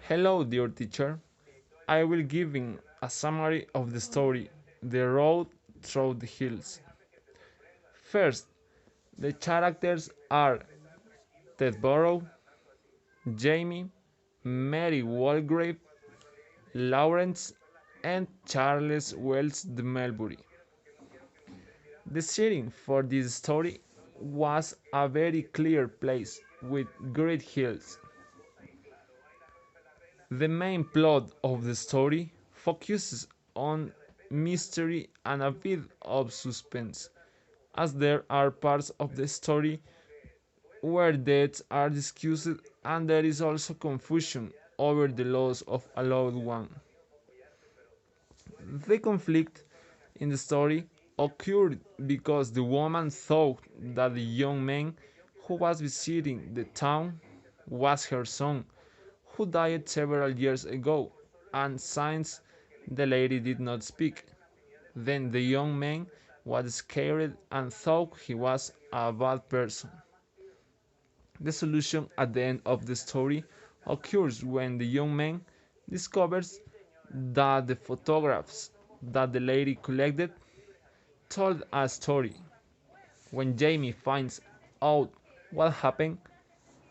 Hello, dear teacher. I will give a summary of the story, The Road Through the Hills. First, the characters are Ted Burrow, Jamie, Mary Walgrave, Lawrence, and Charles Wells de Melbury. The setting for this story was a very clear place with great hills. The main plot of the story focuses on mystery and a bit of suspense, as there are parts of the story where deaths are discussed and there is also confusion over the loss of a loved one. The conflict in the story occurred because the woman thought that the young man who was visiting the town was her son, who died several years ago, and since the lady did not speak, then the young man was scared and thought he was a bad person. The solution at the end of the story occurs when the young man discovers that the photographs that the lady collected told a story. When Jamie finds out what happened,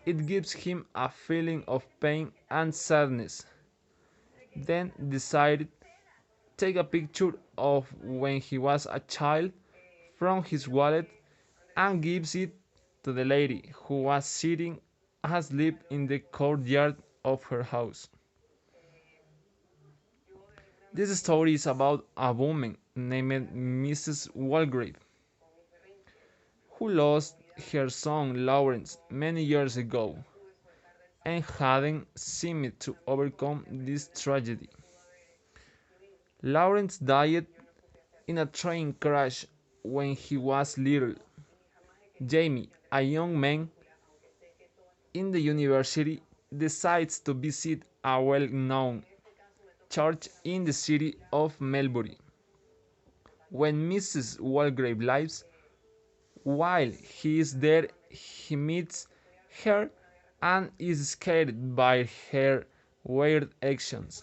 it gives him a feeling of pain and sadness. Then decided take a picture of when he was a child from his wallet and gives it to the lady who was sitting asleep in the courtyard of her house. This story is about a woman named Mrs. Walgrave who lost her son Lawrence many years ago and hadn't seemed to overcome this tragedy. Lawrence died in a train crash when he was little. Jamie, a young man in the university, decides to visit a well-known church in the city of Melbury. When Mrs. Walgrave lives, while he is there, he meets her and is scared by her weird actions.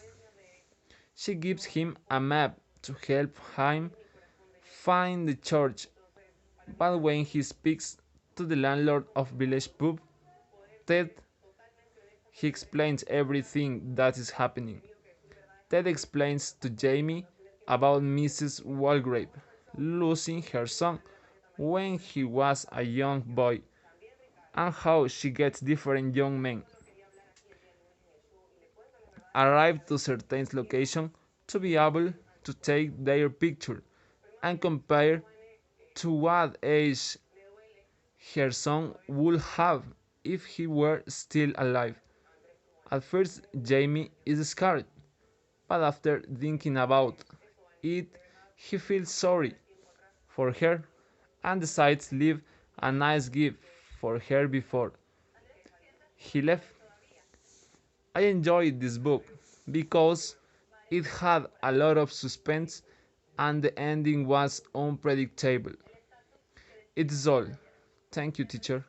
She gives him a map to help him find the church, but when he speaks to the landlord of village pub, Ted, he explains everything that is happening. Ted explains to Jamie about Mrs. Walgrave losing her son when he was a young boy and how she gets different young men arrive to certain location to be able to take their picture and compare to what age her son would have if he were still alive. At first, Jamie is scared, but after thinking about it, he feels sorry for her and decides to leave a nice gift for her before he left. I enjoyed this book because it had a lot of suspense and the ending was unpredictable. It's all. Thank you, teacher.